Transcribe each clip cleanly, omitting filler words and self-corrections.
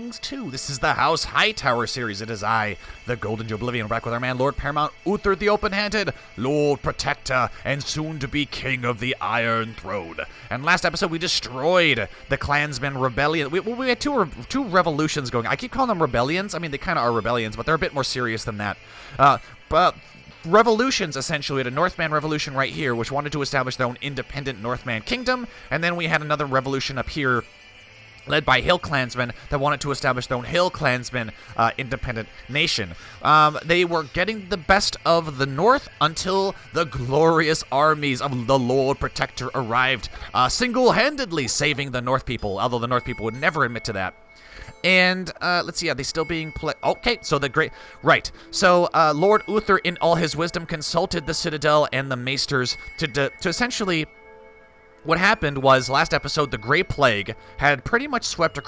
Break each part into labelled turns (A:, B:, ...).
A: Kings 2. This is the House Hightower series. It is I, the Golden Joeblivion, back with our man Lord Paramount Uther the Open-Handed, Lord Protector, and soon-to-be King of the Iron Throne. And last episode, we destroyed the Klansman Rebellion. We had two revolutions going. I keep calling them rebellions. I mean, they kind of are rebellions, but they're a bit more serious than that. But revolutions, essentially. We had a Northman revolution right here, which wanted to establish their own independent Northman kingdom, and then we had another revolution up here led by Hill Klansmen that wanted to establish their own Hill Klansmen independent nation. They were getting the best of the North until the glorious armies of the Lord Protector arrived, single-handedly saving the North people, although the North people would never admit to that. And, let's see, are they still being okay, so the great... Right. So, Lord Uther, in all his wisdom, consulted the Citadel and the Maesters to essentially... What happened was, last episode, the Grey Plague had pretty much swept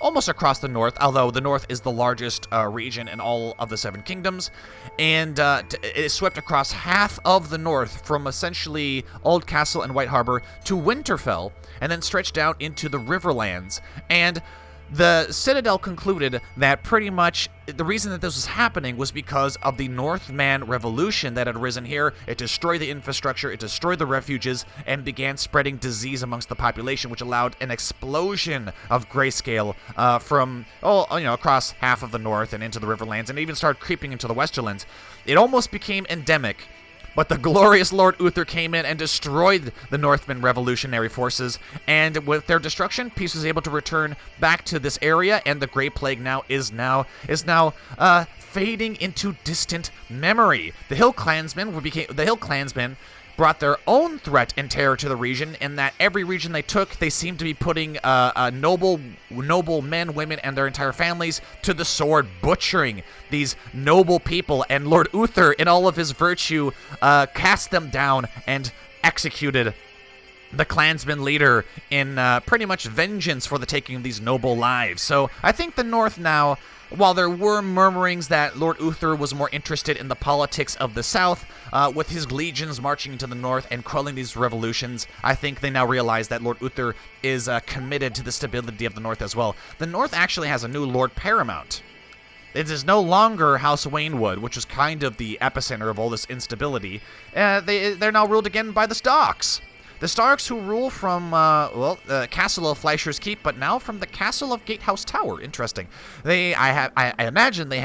A: almost across the North, although the North is the largest region in all of the Seven Kingdoms, and it swept across half of the North, from essentially Oldcastle and White Harbor to Winterfell, and then stretched out into the Riverlands, and the Citadel concluded that pretty much the reason that this was happening was because of the Northman Revolution that had arisen here. It destroyed the infrastructure, it destroyed the refuges, and began spreading disease amongst the population, which allowed an explosion of grayscale from, across half of the North and into the Riverlands, and even started creeping into the Westerlands. It almost became endemic. But the glorious Lord Uther came in and destroyed the Northman revolutionary forces, and with their destruction, peace was able to return back to this area, and the Grey Plague is now fading into distant memory. The Hill Klansmen brought their own threat and terror to the region, in that every region they took, they seemed to be putting noble men, women, and their entire families to the sword, butchering these noble people, and Lord Uther, in all of his virtue, cast them down and executed the Klansman leader in pretty much vengeance for the taking of these noble lives. So I think the North now, while there were murmurings that Lord Uther was more interested in the politics of the South, with his legions marching into the North and quelling these revolutions, I think they now realize that Lord Uther is committed to the stability of the North as well. The North actually has a new Lord Paramount. It is no longer House Waynwood, which was kind of the epicenter of all this instability. They're now ruled again by the Starks. The Starks, who rule from, the castle of Fleischer's Keep, but now from the castle of Gatehouse Tower. Interesting. I imagine they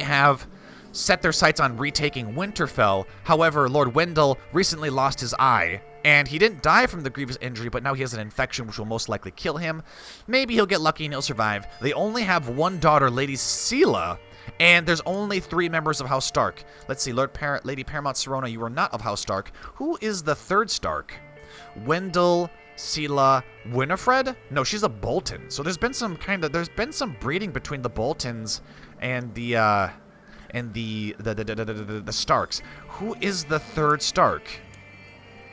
A: have set their sights on retaking Winterfell. However, Lord Wendell recently lost his eye, and he didn't die from the grievous injury, but now he has an infection which will most likely kill him. Maybe he'll get lucky and he'll survive. They only have one daughter, Lady Sela, and there's only 3 members of House Stark. Let's see, Lady Paramount Serona, you are not of House Stark. Who is the third Stark? Wendell, Sela, Winifred? No, she's a Bolton. So there's been some breeding between the Boltons and the Starks. Who is the third Stark?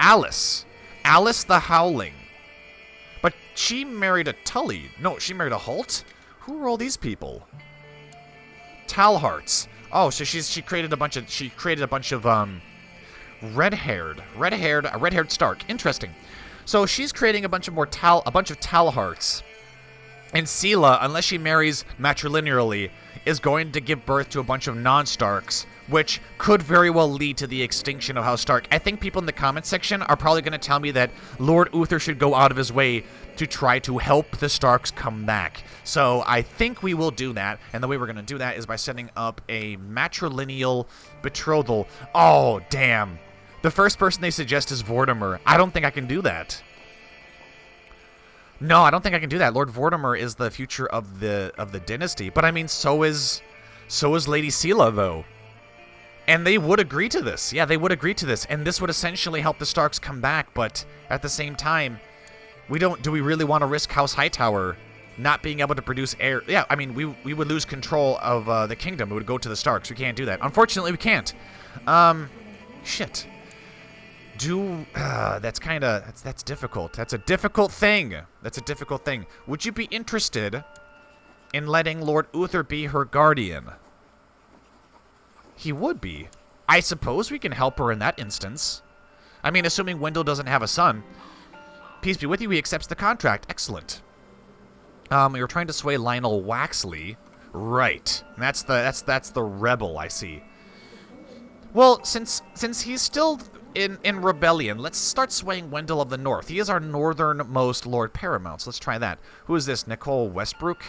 A: Alice the Howling. But she married a Tully. No, she married a Holt? Who are all these people? Talharts. Oh, so she created a bunch of red-haired Stark. Interesting. So she's creating a bunch of Talharts. And Sela, unless she marries matrilinearly, is going to give birth to a bunch of non-Starks, which could very well lead to the extinction of House Stark. I think people in the comment section are probably going to tell me that Lord Uther should go out of his way to try to help the Starks come back. So I think we will do that, and the way we're going to do that is by setting up a matrilineal betrothal. Oh, damn. The first person they suggest is Vortimer. I don't think I can do that. No, I don't think I can do that. Lord Vortimer is the future of the dynasty, but I mean, so is Lady Sela, though. And they would agree to this. Yeah, they would agree to this, and this would essentially help the Starks come back, but at the same time, do we really want to risk House Hightower not being able to produce heir? Yeah, I mean, we would lose control of the kingdom. It would go to the Starks. We can't do that. Unfortunately, we can't. Shit. That's difficult. That's a difficult thing. Would you be interested in letting Lord Uther be her guardian? He would be. I suppose we can help her in that instance. I mean, assuming Wendell doesn't have a son. Peace be with you, he accepts the contract. Excellent. You're trying to sway Lionel Waxley. Right. That's the rebel, I see. Well, since he's still in rebellion, let's start swaying Wendell of the North. He is our northernmost Lord Paramount, so let's try that. Who is this? Nicole Westbrook?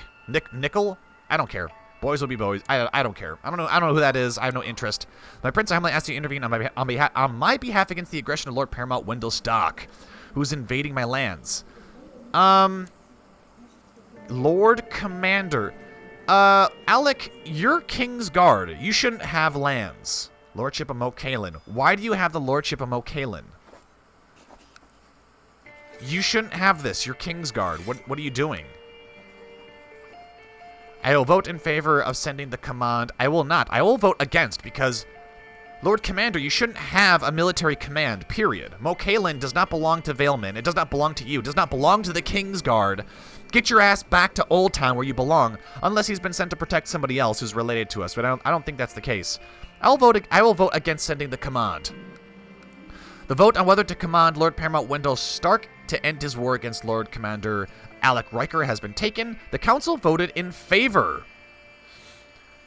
A: Nickel? I don't care. Boys will be boys. I don't care. I don't know who that is. I have no interest. My Prince, I humbly ask you to intervene on my behalf against the aggression of Lord Paramount Wendell Stark, who's invading my lands. Lord Commander. Alec, you're King's Guard. You shouldn't have lands. Lordship of Mokalin. Why do you have the Lordship of Mokalin? You shouldn't have this. You're King's Guard. What are you doing? I will vote in favor of sending the command. I will not. I will vote against because, Lord Commander, you shouldn't have a military command, period. Mokalin does not belong to Vailman. It does not belong to you. It does not belong to the King's Guard. Get your ass back to Oldtown where you belong, unless he's been sent to protect somebody else who's related to us, but I don't think that's the case. I will vote against sending the command. The vote on whether to command Lord Paramount Wendell Stark to end his war against Lord Commander Alec Riker has been taken. The council voted in favor.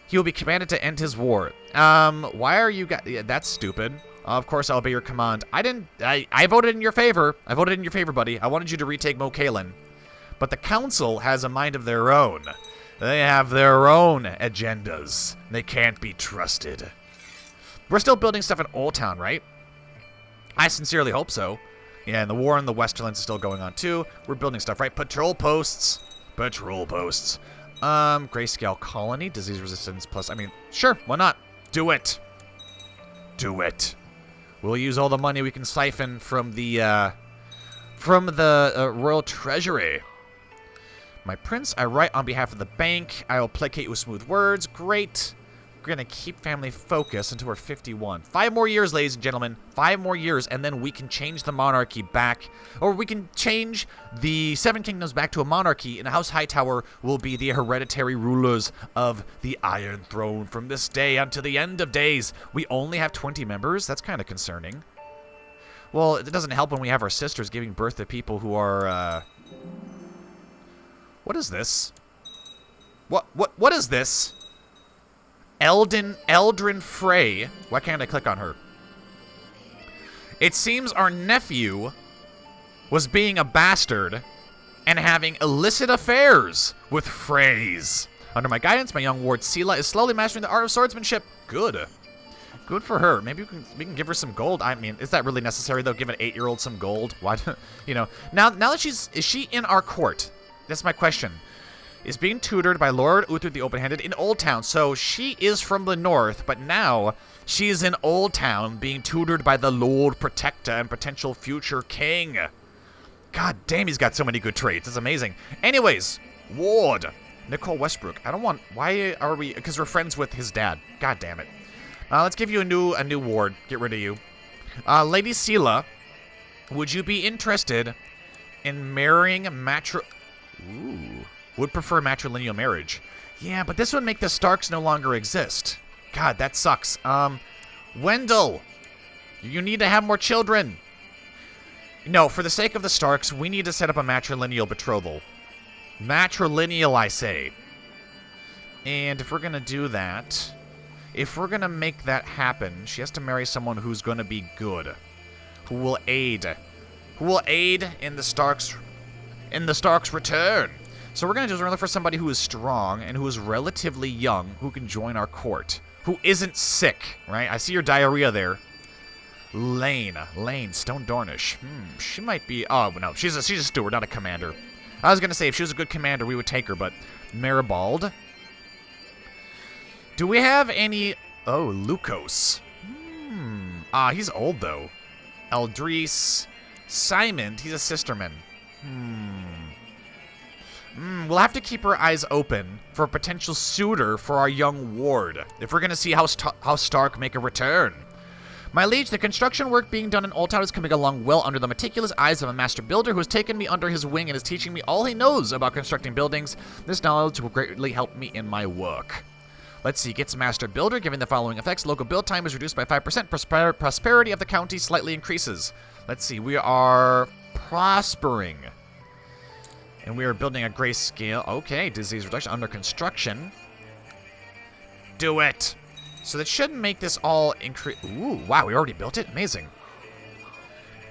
A: He will be commanded to end his war. Why are you guys... Yeah, that's stupid. Of course I'll obey your command. I voted in your favor. I voted in your favor, buddy. I wanted you to retake Mokalin. But the council has a mind of their own. They have their own agendas. They can't be trusted. We're still building stuff in Oldtown, right? I sincerely hope so. Yeah, and the war in the Westerlands is still going on, too. We're building stuff, right? Patrol posts. Patrol posts. Grayscale Colony. Disease resistance plus... I mean, sure, why not? Do it. Do it. We'll use all the money we can siphon from the Royal Treasury. My Prince, I write on behalf of the bank. I will placate you with smooth words. Great. We're going to keep family focus until we're 51. 5 more years, ladies and gentlemen. 5 more years, and then we can change the monarchy back. Or we can change the 7 Kingdoms back to a monarchy, and House Hightower will be the hereditary rulers of the Iron Throne from this day until the end of days. We only have 20 members? That's kind of concerning. Well, it doesn't help when we have our sisters giving birth to people who are, What is this? What is this? Eldrin Frey. Why can't I click on her? It seems our nephew was being a bastard and having illicit affairs with Freys. Under my guidance, my young ward Sela is slowly mastering the art of swordsmanship. Good. Good for her. Maybe we can give her some gold. I mean, is that really necessary though? Give an 8-year-old some gold? Why? You know. Now that is she in our court? That's my question. Is being tutored by Lord Uther the Open-Handed in Oldtown. So she is from the north, but now she is in Oldtown being tutored by the Lord Protector and potential future king. God damn, he's got so many good traits. It's amazing. Anyways, ward. Nicole Westbrook. I don't want... Why are we... Because we're friends with his dad. God damn it. Let's give you a new ward. Get rid of you. Lady Sela, would you be interested in marrying Ooh... Would prefer matrilineal marriage. Yeah, but this would make the Starks no longer exist. God, that sucks. Wendell, you need to have more children. No, for the sake of the Starks, we need to set up a matrilineal betrothal. Matrilineal, I say. And if we're going to do that, if we're going to make that happen, she has to marry someone who's going to be good. Who will aid in the Starks' return. So we're going to do is we're going to look for somebody who is strong and who is relatively young, who can join our court, who isn't sick, right? I see your diarrhea there. Lane, Stone Dornish. She might be... Oh, no, she's a steward, not a commander. I was going to say, if she was a good commander, we would take her, but... Maribald. Do we have any... Oh, Lucos. He's old, though. Eldris. Simon, he's a sisterman. We'll have to keep our eyes open for a potential suitor for our young ward, if we're going to see House Stark make a return. My liege, the construction work being done in Oldtown is coming along well under the meticulous eyes of a master builder who has taken me under his wing and is teaching me all he knows about constructing buildings. This knowledge will greatly help me in my work. Let's see, gets master builder, giving the following effects. Local build time is reduced by 5%. Prosperity of the county slightly increases. Let's see, we are prospering. And we are building a grayscale. Okay, disease reduction under construction. Do it. So that shouldn't make this all increase. Ooh, wow, we already built it? Amazing.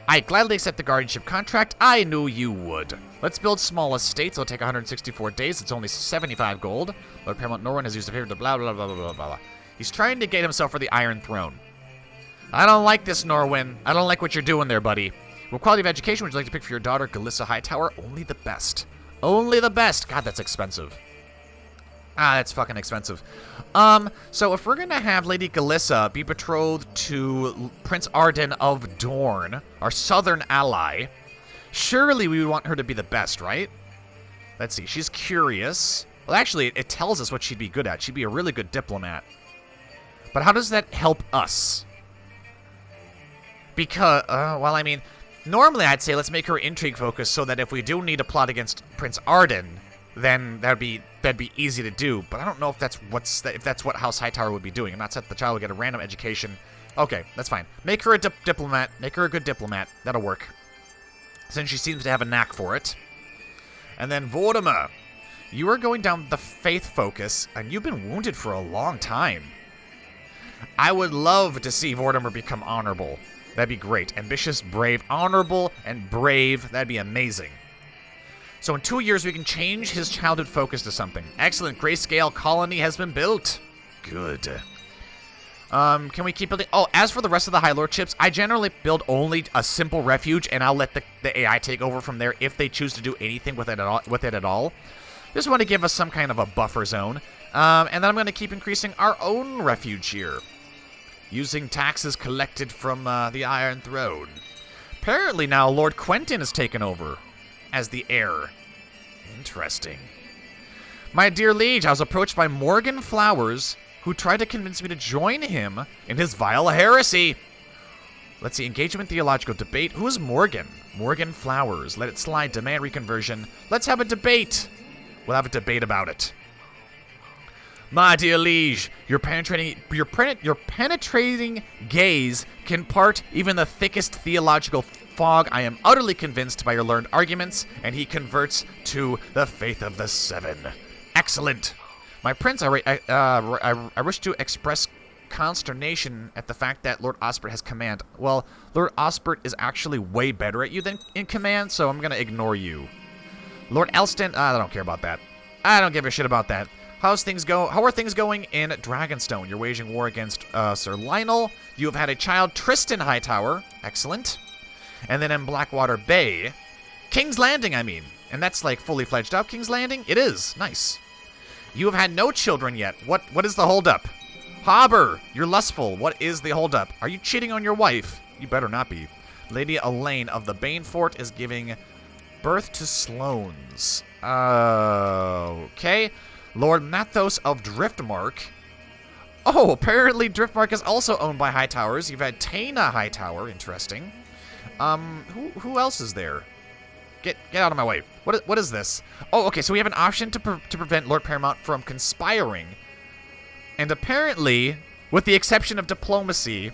A: I gladly accept the guardianship contract. I knew you would. Let's build small estates. It'll take 164 days. It's only 75 gold. Lord Paramount Norwin has used a favor to blah, blah, blah, blah, blah, blah. He's trying to get himself for the Iron Throne. I don't like this, Norwin. I don't like what you're doing there, buddy. What quality of education would you like to pick for your daughter, Galissa Hightower? Only the best. Only the best. God, that's expensive. Ah, that's fucking expensive. So if we're gonna have Lady Galissa be betrothed to Prince Arden of Dorne, our southern ally, surely we would want her to be the best, right? Let's see. She's curious. Well, actually, it tells us what she'd be good at. She'd be a really good diplomat. But how does that help us? Because, well, I mean, normally I'd say let's make her intrigue focused so that if we do need to plot against Prince Arden, then that'd be easy to do. But I don't know if that's what House Hightower would be doing. I'm not saying the child will get a random education. Okay, that's fine. Make her a diplomat. Make her a good diplomat. That'll work. Since she seems to have a knack for it. And then Vortimer, you are going down the faith focus, and you've been wounded for a long time. I would love to see Vortimer become honorable. That'd be great. Ambitious, brave, honorable, and brave. That'd be amazing. So in 2 years, we can change his childhood focus to something. Excellent. Grayscale colony has been built. Good. Can we keep building? Oh, as for the rest of the High Lordships, I generally build only a simple refuge, and I'll let the AI take over from there if they choose to do anything with it at all. Just want to give us some kind of a buffer zone. And then I'm going to keep increasing our own refuge here, using taxes collected from the Iron Throne. Apparently now Lord Quentin has taken over as the heir. Interesting. My dear liege, I was approached by Morgan Flowers, who tried to convince me to join him in his vile heresy. Let's see, engagement, theological debate. Who is Morgan? Morgan Flowers. Let it slide, demand reconversion. Let's have a debate. We'll have a debate about it. My dear liege, your penetrating gaze can part even the thickest theological fog. I am utterly convinced by your learned arguments, and he converts to the faith of the Seven. Excellent. My prince, I wish to express consternation at the fact that Lord Osbert has command. Well, Lord Osbert is actually way better at you than in command, so I'm going to ignore you. Lord Elston, I don't care about that. I don't give a shit about that. How are things going in Dragonstone? You're waging war against Sir Lionel. You have had a child, Tristan Hightower. Excellent. And then in Blackwater Bay, King's Landing, I mean. And that's like fully fledged up, King's Landing? It is. Nice. You have had no children yet. What is the holdup? Hobber, you're lustful. What is the holdup? Are you cheating on your wife? You better not be. Lady Elaine of the Banefort is giving birth to Sloanes. Okay. Lord Mathos of Driftmark. Oh, apparently Driftmark is also owned by Hightowers. You've had Taina Hightower. Interesting. Who else is there? Get out of my way. What is this? Oh, okay, so we have an option to prevent Lord Paramount from conspiring. And apparently, with the exception of diplomacy,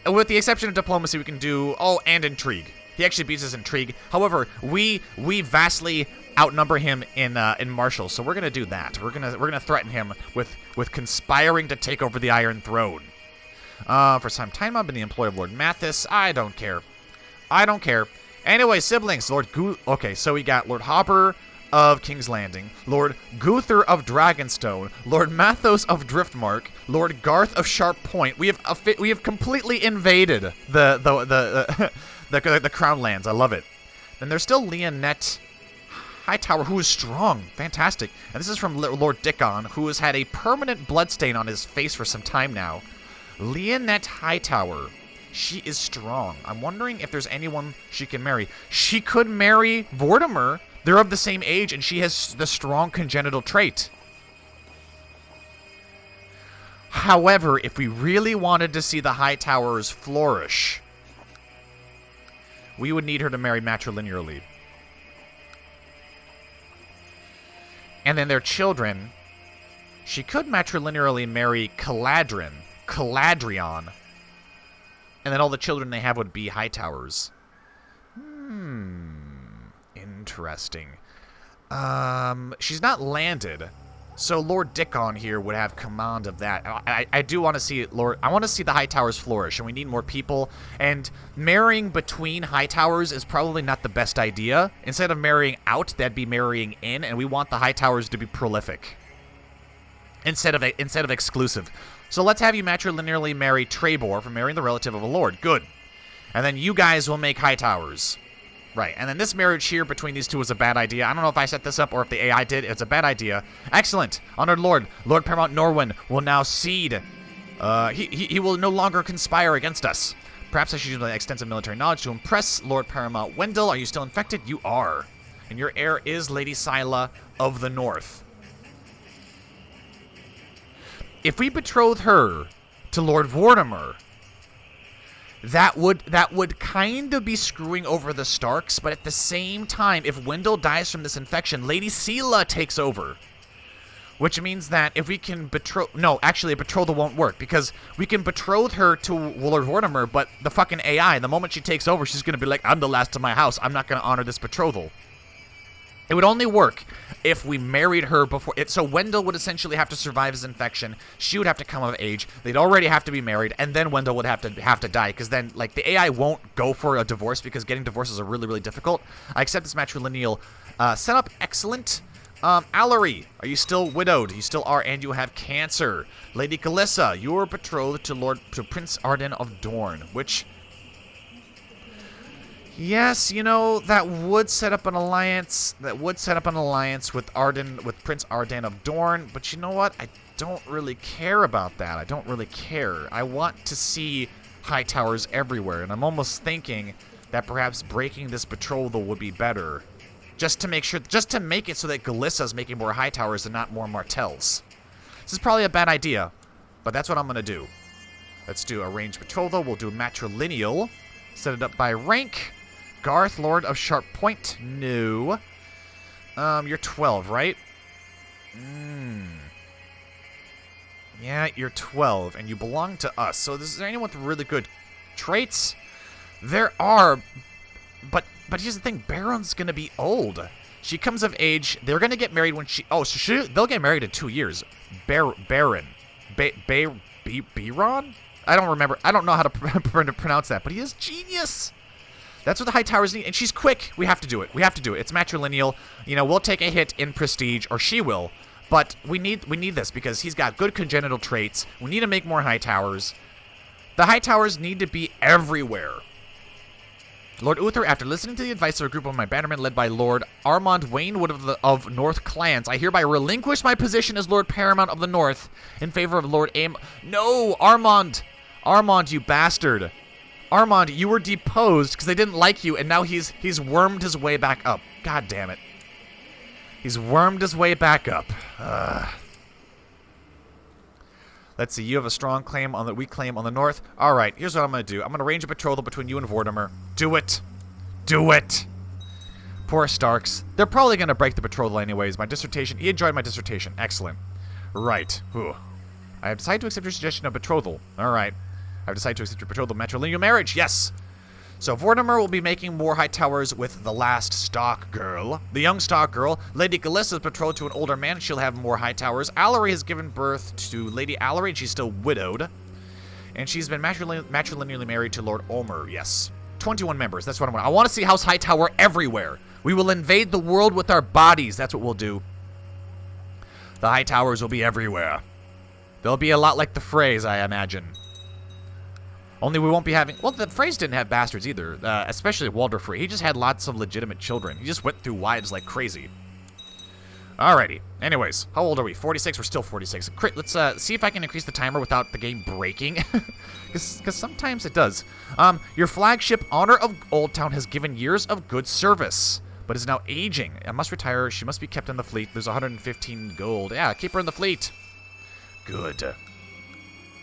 A: we can do, and intrigue. He actually beats us intrigue. However, we vastly outnumber him in martial, so we're gonna do that. We're gonna threaten him with conspiring to take over the Iron Throne. For some time, I've been the employee of Lord Mathis. I don't care. Anyway, siblings. Okay, so we got Lord Hopper of King's Landing, Lord Guther of Dragonstone, Lord Mathos of Driftmark, Lord Garth of Sharp Point. We have completely invaded the Crown Lands. I love it. Then there's still Leonette Hightower, who is strong. Fantastic. And this is from Lord Dickon, who has had a permanent bloodstain on his face for some time now. Leonette Hightower. She is strong. I'm wondering if there's anyone she can marry. She could marry Vortimer. They're of the same age, and she has the strong congenital trait. However, if we really wanted to see the Hightowers flourish, we would need her to marry matrilinearly. And then their children, she could matrilinearly marry Caladrion, and then all the children they have would be Hightowers. interesting. She's not landed, so Lord Dickon here would have command of that. I do want to see I want to see the Hightowers flourish, and we need more people. And marrying between Hightowers is probably not the best idea. Instead of marrying out, that'd be marrying in, and we want the Hightowers to be prolific instead of exclusive. So let's have you matrilinearly marry Trebor for marrying the relative of a lord. Good. And then you guys will make Hightowers. Right, and then this marriage here between these two was a bad idea. I don't know if I set this up or if the AI did. It's a bad idea. Excellent. Honored Lord Paramount Norwin will now cede. He will no longer conspire against us. Perhaps I should use my extensive military knowledge to impress Lord Paramount Wendell. Are you still infected? You are. And your heir is Lady Scylla of the North. If we betroth her to Lord Vortimer, that would kind of be screwing over the Starks, but at the same time, if Wendell dies from this infection, Lady Scylla takes over. Which means that if we can betroth... No, actually, a betrothal won't work, because we can betroth her to Lord Vortimer, but the fucking AI, the moment she takes over, she's going to be like, I'm the last of my house. I'm not going to honor this betrothal. It would only work if we married her before it. So Wendell would essentially have to survive his infection. She would have to come of age. They'd already have to be married, and then Wendell would have to die, because then like the AI won't go for a divorce, because getting divorces are really, really difficult. I accept this matrilineal setup. Excellent. Allery, are you still widowed? You still are, and you have cancer. Lady Calissa, you are betrothed to Prince Arden of Dorne, which... Yes, you know, that would set up an alliance. With Prince Arden of Dorne. But you know what? I don't really care about that. I don't really care. I want to see Hightowers everywhere, and I'm almost thinking that perhaps breaking this betrothal would be better, just to make it so that Galissa's making more Hightowers and not more Martells. This is probably a bad idea, but that's what I'm gonna do. Let's do arranged betrothal. We'll do matrilineal. Set it up by rank. Garth, Lord of Sharp Point. No. You're 12, right? Yeah, you're 12, and you belong to us. So is there anyone with really good traits? There are, but here's the thing. Baron's gonna be old. She comes of age. They're gonna get married when she... Oh, so they'll get married in 2 years. Baron. Biron? I don't remember. I don't know how to pronounce that, but he is genius. That's what the Hightowers need, and she's quick. We have to do it. It's matrilineal. You know, we'll take a hit in prestige, or she will, but we need this because he's got good congenital traits. We need to make more Hightowers. The Hightowers need to be everywhere. Lord Uther, after listening to the advice of a group of my bannermen led by Lord Armand Wainwood of North Clans, I hereby relinquish my position as Lord Paramount of the North in favor of Lord Aim. No, Armand, you bastard. Armand, you were deposed because they didn't like you, and now he's wormed his way back up. God damn it. He's wormed his way back up. Let's see, you have a strong claim on the weak claim on the north. All right, here's what I'm going to do. I'm going to arrange a betrothal between you and Vortimer. Do it. Do it. Poor Starks. They're probably going to break the betrothal anyways. My dissertation, he enjoyed my dissertation. Excellent. Right. Whew. I have decided to accept your suggestion of betrothal. All right. I've decided to accept your betrothal matrilineal marriage. Yes. So Vortimer will be making more Hightowers with the last stock girl. The young stock girl. Lady Calissa is betrothed to an older man. She'll have more Hightowers. Allery has given birth to Lady Allery, and she's still widowed. And she's been matrilineally married to Lord Omer. Yes. 21 members. That's what I want. I want to see House Hightower everywhere. We will invade the world with our bodies. That's what we'll do. The Hightowers will be everywhere. They'll be a lot like the Freys, I imagine. Only we won't be having... Well, the Freys didn't have bastards either, especially Walder Frey. He just had lots of legitimate children. He just went through wives like crazy. Alrighty. Anyways, how old are we? 46? We're still 46. Let's see if I can increase the timer without the game breaking. Because sometimes it does. Your flagship, Honor of Oldtown, has given years of good service, but is now aging. I must retire. She must be kept in the fleet. There's 115 gold. Yeah, keep her in the fleet. Good.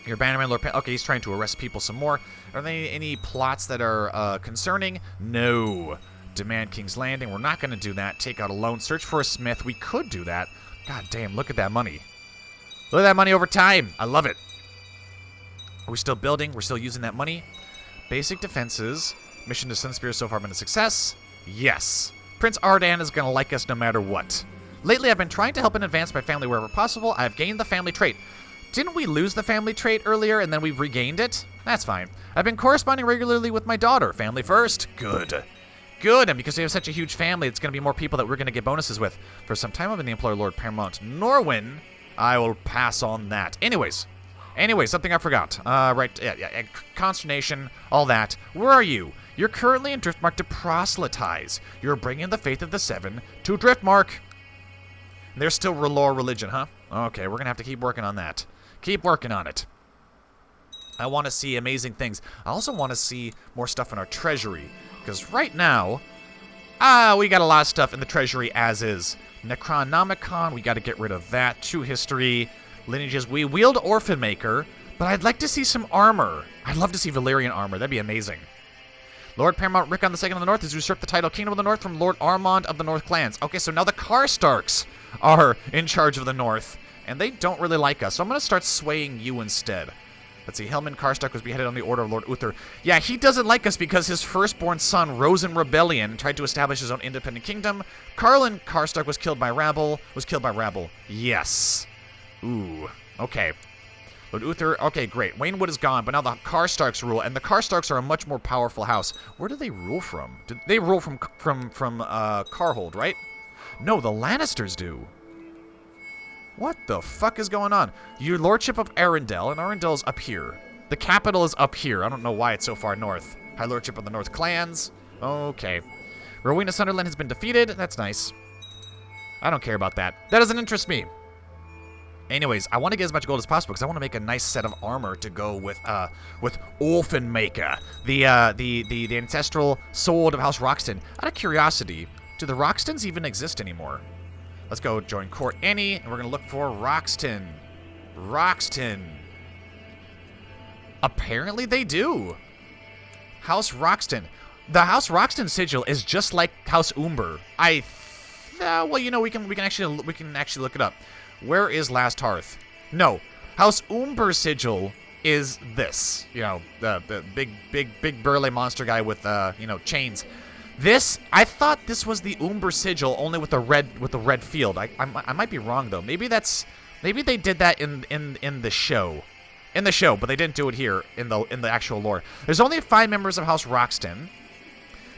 A: Your bannerman, Lord okay, he's trying to arrest people some more. Are there any plots that are concerning? No. Demand King's Landing. We're not going to do that. Take out a loan. Search for a smith. We could do that. God damn, look at that money. Look at that money over time. I love it. Are we still building? We're still using that money. Basic defenses. Mission to Sunspear so far been a success. Yes. Prince Ardan is going to like us no matter what. Lately, I've been trying to help and advance my family wherever possible. I've gained the family trait. Didn't we lose the family trait earlier and then we've regained it? That's fine. I've been corresponding regularly with my daughter. Family first? Good. Good, and because we have such a huge family, it's going to be more people that we're going to get bonuses with. For some time, I've been the employer Lord Paramount Norwin. I will pass on that. Anyways, something I forgot. Yeah, consternation, all that. Where are you? You're currently in Driftmark to proselytize. You're bringing the faith of the Seven to Driftmark. There's still Relore religion, huh? Okay, we're going to have to keep working on that. Keep working on it. I want to see amazing things. I also want to see more stuff in our treasury. Because right now, we got a lot of stuff in the treasury as is. Necronomicon, we got to get rid of that. True history. Lineages, we wield Orphan Maker. But I'd like to see some armor. I'd love to see Valyrian armor. That'd be amazing. Lord Paramount Rickon II of the North has usurped the title Kingdom of the North from Lord Armand of the North clans. Okay, so now the Karstarks are in charge of the North, and they don't really like us, so I'm going to start swaying you instead. Let's see, Helman Karstark was beheaded on the order of Lord Uther. Yeah, he doesn't like us because his firstborn son rose in rebellion and tried to establish his own independent kingdom. Carlin Karstark was killed by rabble. Yes. Ooh, okay. Lord Uther, okay, great. Waynwood is gone, but now the Karstarks rule, and the Karstarks are a much more powerful house. Where do they rule from? Do they rule from Karhold, right? No, the Lannisters do. What the fuck is going on? Your Lordship of Arendelle, and Arendelle's up here. The capital is up here. I don't know why it's so far north. High Lordship of the North clans. Okay. Rowena Sunderland has been defeated. That's nice. I don't care about that. That doesn't interest me. Anyways, I want to get as much gold as possible because I want to make a nice set of armor to go with Orphan Maker, the ancestral sword of House Roxton. Out of curiosity, do the Roxtons even exist anymore? Let's go join Court Annie, and we're going to look for Roxton. Roxton. Apparently they do. House Roxton. The House Roxton sigil is just like House Umber. Well, you know, we can actually look it up. Where is Last Hearth? No. House Umber sigil is this. You know, the big burly monster guy with chains. This, I thought this was the Umber sigil, only with the red field. I might be wrong though. Maybe they did that in the show. In the show, but they didn't do it here in the actual lore. There's only 5 members of House Roxton.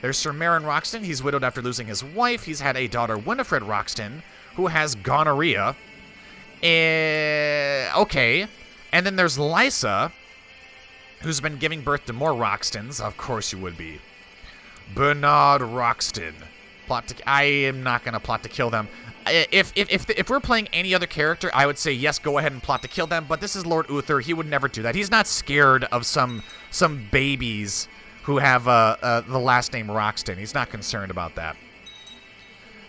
A: There's Sir Meryn Roxton. He's widowed after losing his wife. He's had a daughter, Winifred Roxton, who has gonorrhea. Okay. And then there's Lysa, who's been giving birth to more Roxtons. Of course you would be. Bernard Roxton. I am not going to plot to kill them. If we're playing any other character, I would say, yes, go ahead and plot to kill them. But this is Lord Uther. He would never do that. He's not scared of some babies who have the last name Roxton. He's not concerned about that.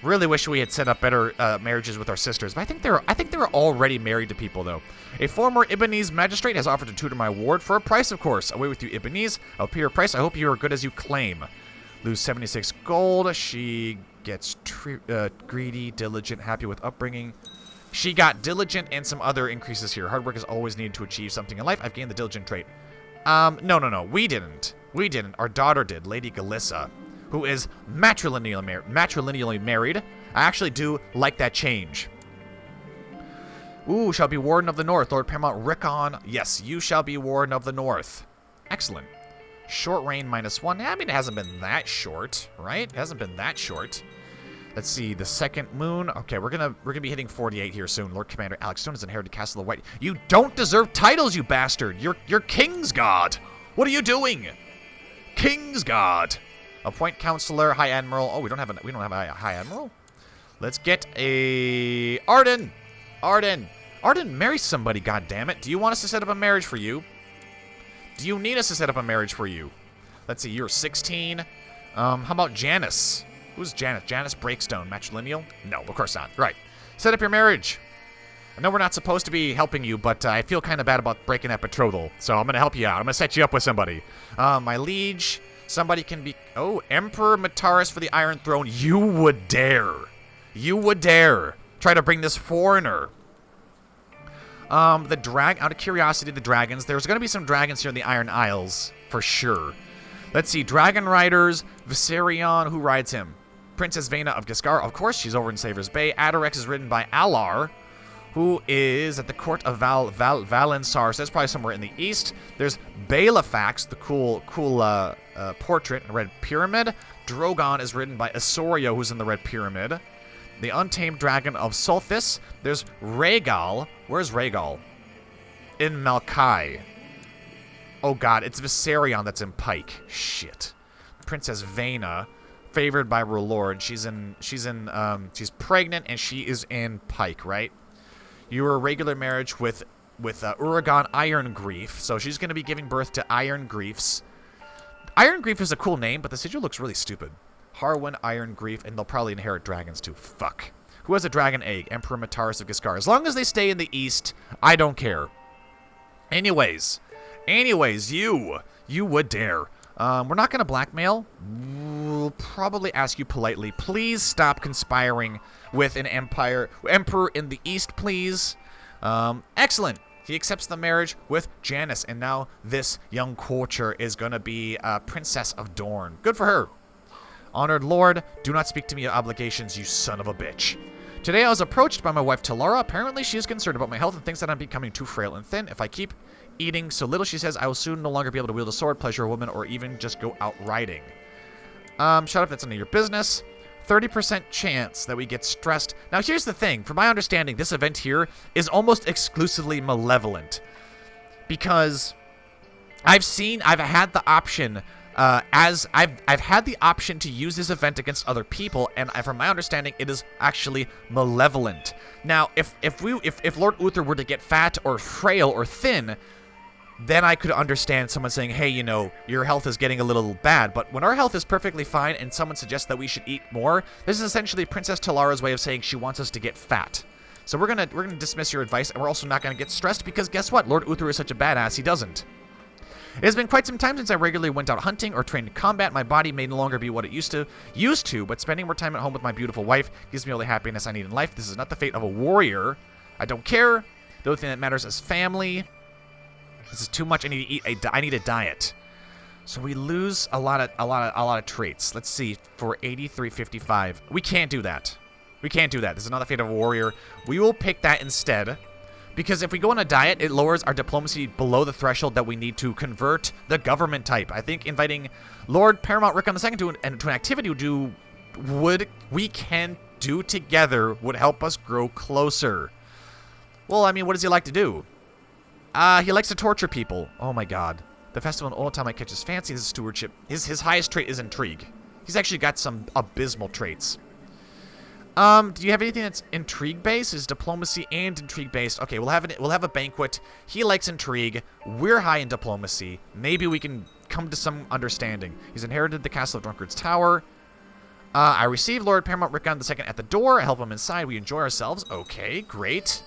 A: Really wish we had set up better marriages with our sisters, but I think they're already married to people, though. A former Ibanese magistrate has offered to tutor my ward for a price, of course. Away with you, Ibanese. I'll pay your price. I hope you are good as you claim. Lose 76 gold. She gets greedy, diligent, happy with upbringing. She got diligent and some other increases here. Hard work is always needed to achieve something in life. I've gained the diligent trait. No. We didn't. Our daughter did, Lady Galissa, who is matrilineally married. I actually do like that change. Ooh, shall be Warden of the North. Lord Paramount Rickon. Yes, you shall be Warden of the North. Excellent. Short reign -1. I mean, it hasn't been that short, right? It hasn't been that short. Let's see, the second moon. Okay, we're gonna be hitting 48 here soon. Lord Commander Alex Stone has inherited Castle of White. You don't deserve titles, you bastard. You're King's God. What are you doing? King's God. Appoint Counselor, High Admiral. Oh, we don't have a High Admiral. Let's get a Arden. Marry somebody, goddammit. Do you want us to set up a marriage for you? Do you need us to set up a marriage for you? Let's see, you're 16. How about Janice? Who's Janice? Janice Breakstone, matrilineal? No, of course not. Right. Set up your marriage. I know we're not supposed to be helping you, but I feel kind of bad about breaking that betrothal. So I'm going to help you out. I'm going to set you up with somebody. My liege, somebody can be... Oh, Emperor Mataris for the Iron Throne. You would dare. You would dare. Try to bring this foreigner. Out of curiosity, the dragons. There's going to be some dragons here in the Iron Isles, for sure. Let's see, Dragon Riders, Viserion, who rides him? Princess Vena of Giscar, of course, she's over in Savor's Bay. Adorex is ridden by Alar, who is at the court of Valensar, so that's probably somewhere in the east. There's Balefax, the cool portrait in the Red Pyramid. Drogon is ridden by Asorio, who's in the Red Pyramid. The Untamed Dragon of Sulthis. There's Rhaegal. Where's Rhaegal? In Malkai. Oh god, it's Viserion that's in Pike. Shit. Princess Vena, favored by R'hllor, and she's pregnant and she is in Pike, right? You were a regular marriage with Uragan Irongrief, so she's going to be giving birth to Irongriefs. Irongrief is a cool name, but the sigil looks really stupid. Harwin, Irongrief, and they'll probably inherit dragons too. Fuck. Who has a dragon egg? Emperor Mataris of Giscar. As long as they stay in the east, I don't care. Anyways, you would dare. We're not going to blackmail. We'll probably ask you politely, please stop conspiring with an emperor in the east, please. Excellent. He accepts the marriage with Janice, and now this young courtier is going to be Princess of Dorne. Good for her. Honored Lord, do not speak to me of obligations, you son of a bitch. Today I was approached by my wife Talara. Apparently she is concerned about my health and thinks that I'm becoming too frail and thin. If I keep eating so little, she says, I will soon no longer be able to wield a sword, pleasure a woman, or even just go out riding. Shut up, that's none of your business. 30% chance that we get stressed. Now here's the thing, from my understanding, this event here is almost exclusively malevolent. Because I've had the option, I've had the option to use this event against other people, and from my understanding, it is actually malevolent. Now, if Lord Uther were to get fat or frail or thin, then I could understand someone saying, hey, you know, your health is getting a little bad. But when our health is perfectly fine and someone suggests that we should eat more, this is essentially Princess Talara's way of saying she wants us to get fat. So we're gonna dismiss your advice, and we're also not gonna get stressed because guess what? Lord Uther is such a badass, he doesn't. It has been quite some time since I regularly went out hunting or trained in combat. My body may no longer be what it used to, but spending more time at home with my beautiful wife gives me all the happiness I need in life. This is not the fate of a warrior. I don't care. The only thing that matters is family. This is too much. I need to eat. I need a diet. So we lose a lot of traits. Let's see. For 83.55, we can't do that. We can't do that. This is not the fate of a warrior. We will pick that instead. Because if we go on a diet, it lowers our diplomacy below the threshold that we need to convert the government type. I think inviting Lord Paramount Rickon II to an activity we can do together would help us grow closer. Well, I mean, what does he like to do? He likes to torture people. Oh my god. The festival in Oldtown might catch his fancy. His stewardship. His highest trait is intrigue. He's actually got some abysmal traits. Do you have anything that's intrigue-based? Is diplomacy and intrigue-based? Okay, we'll have a banquet. He likes intrigue. We're high in diplomacy. Maybe we can come to some understanding. He's inherited the castle of Drunkard's Tower. I receive Lord Paramount Rickon II at the door. I help him inside. We enjoy ourselves. Okay, great.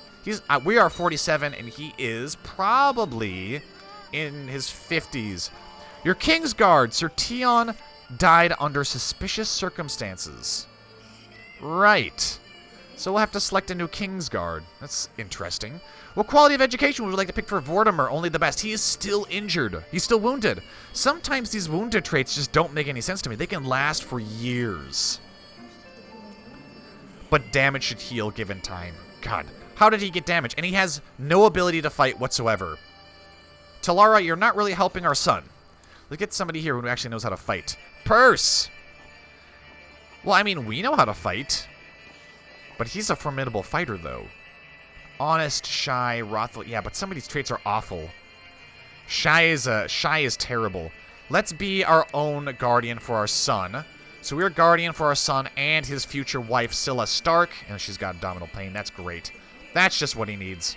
A: We are 47, and he is probably in his 50s. Your Kingsguard, Sir Tion, died under suspicious circumstances. Right. So we'll have to select a new Kingsguard. That's interesting. What quality of education would we like to pick for Vortimer? Only the best. He is still injured. He's still wounded. Sometimes these wounded traits just don't make any sense to me. They can last for years. But damage should heal given time. God, how did he get damage? And he has no ability to fight whatsoever. Talara, you're not really helping our son. Let's get somebody here who actually knows how to fight. Purse! Well, I mean, we know how to fight. But he's a formidable fighter, though. Honest, shy, wrathful. Yeah, but some of these traits are awful. Shy is terrible. Let's be our own guardian for our son. So we're guardian for our son and his future wife, Scylla Stark. And she's got abdominal pain. That's great. That's just what he needs.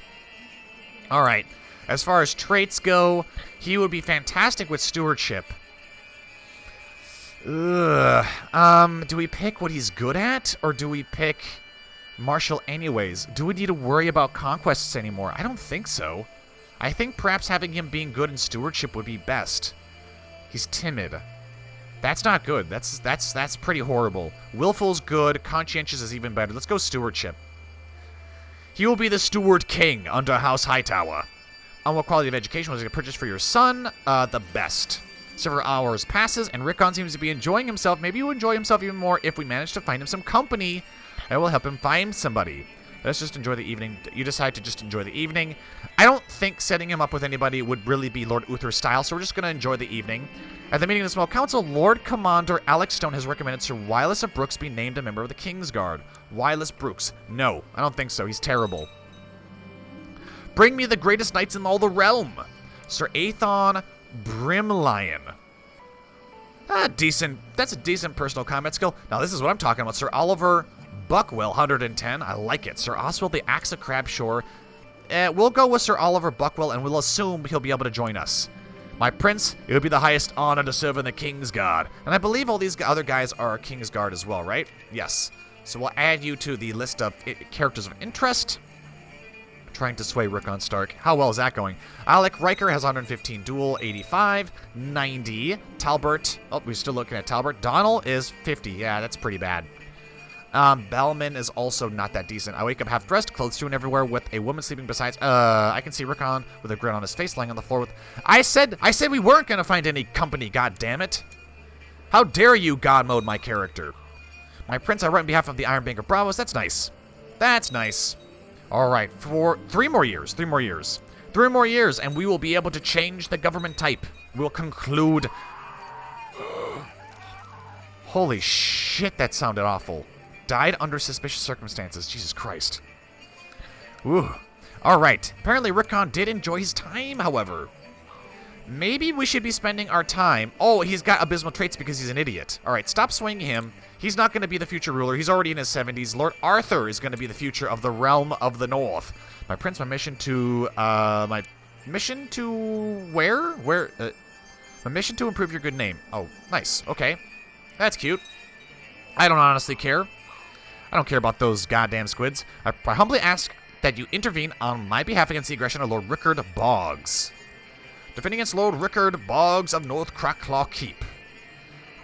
A: All right. As far as traits go, he would be fantastic with stewardship. Ugh. Do we pick what he's good at, or do we pick martial anyways? Do we need to worry about conquests anymore? I don't think so. I think perhaps having him being good in stewardship would be best. He's timid. That's not good. That's pretty horrible. Willful's good. Conscientious is even better. Let's go stewardship. He will be the Steward King under House Hightower. On what quality of education was it purchased for your son? The best. Several hours passes, and Rickon seems to be enjoying himself. Maybe he'll enjoy himself even more if we manage to find him some company. And we'll help him find somebody. Let's just enjoy the evening. You decide to just enjoy the evening. I don't think setting him up with anybody would really be Lord Uther's style, so we're just going to enjoy the evening. At the meeting of the Small Council, Lord Commander Alex Stone has recommended Sir Wylus of Brooks be named a member of the Kingsguard. Wylus Brooks. No, I don't think so. He's terrible. Bring me the greatest knights in all the realm. Sir Aethon Brimlion. Decent. That's a decent personal combat skill. Now, this is what I'm talking about. Sir Oliver Buckwell, 110. I like it. Sir Oswald the Axe of Crabshore. We'll go with Sir Oliver Buckwell, and we'll assume he'll be able to join us. My prince, it would be the highest honor to serve in the Kingsguard. And I believe all these other guys are Kingsguard as well, right? Yes. So we'll add you to the list of characters of interest. Trying to sway Rickon Stark. How well is that going? Alec Riker has 115 duel, 85, 90. Talbert, oh, we're still looking at Talbert. Donald is 50. Yeah, that's pretty bad. Bellman is also not that decent. I wake up half dressed, clothes strewn everywhere, with a woman sleeping besides. I can see Rickon with a grin on his face, lying on the floor with. I said we weren't gonna find any company. God damn it! How dare you God mode my character? My prince, I write on behalf of the Iron Bank of Bravos. That's nice. That's nice. All right, for 3 more years. 3 more years. 3 more years, and we will be able to change the government type. We'll conclude. Holy shit, that sounded awful. Died under suspicious circumstances. Jesus Christ. Ooh. All right. Apparently, Rickon did enjoy his time, however. Maybe we should be spending our time. Oh, he's got abysmal traits because he's an idiot. All right, stop swinging him. He's not going to be the future ruler. He's already in his 70s. Lord Arthur is going to be the future of the realm of the North. My prince, my mission to... my mission to where? Where? My mission to improve your good name. Oh, nice. Okay. That's cute. I don't honestly care. I don't care about those goddamn squids. I humbly ask that you intervene on my behalf against the aggression of Lord Rickard Boggs. Defending against Lord Rickard Boggs of North Cracklaw Keep.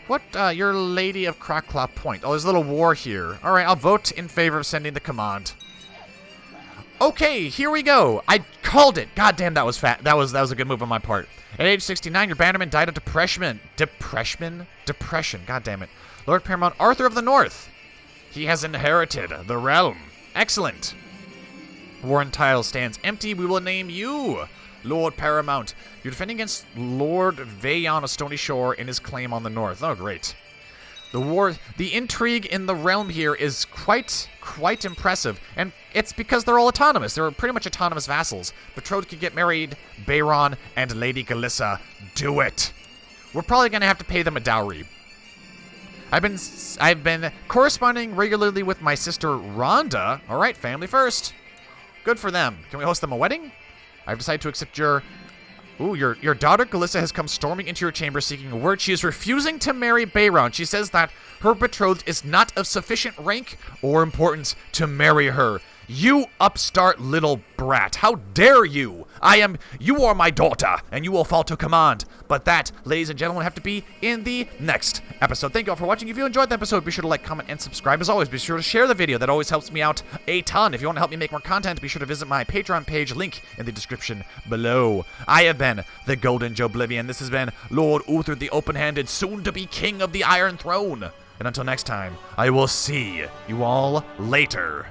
A: What, your Lady of Cracklaw Point? Oh, there's a little war here. All right, I'll vote in favor of sending the command. Okay, here we go. I called it. God damn, that was fat. That was a good move on my part. At age 69, your bannerman died of depression. Depression. God damn it. Lord Paramount Arthur of the North. He has inherited the realm. Excellent. Warren tile stands empty. We will name you Lord Paramount. You're defending against Lord Vayon of Stony Shore in his claim on the north. Oh, great. The intrigue in the realm here is quite impressive, and it's because they're all autonomous. They're pretty much autonomous vassals. Betrothed can get married, Bayron and Lady Galissa. Do it. We're probably gonna have to pay them a dowry. I've been corresponding regularly with my sister Rhonda. All right, family first. Good for them. Can we host them a wedding? I've decided to accept your daughter Galissa has come storming into your chamber seeking a word. She is refusing to marry Bayron. She says that her betrothed is not of sufficient rank or importance to marry her. You upstart little brat. How dare you? You are my daughter, and you will fall to command. But that, ladies and gentlemen, will have to be in the next episode. Thank you all for watching. If you enjoyed the episode, be sure to like, comment, and subscribe. As always, be sure to share the video. That always helps me out a ton. If you want to help me make more content, be sure to visit my Patreon page, link in the description below. I have been the Golden Joeblivion. This has been Lord Uther the Open-Handed, soon-to-be King of the Iron Throne. And until next time, I will see you all later.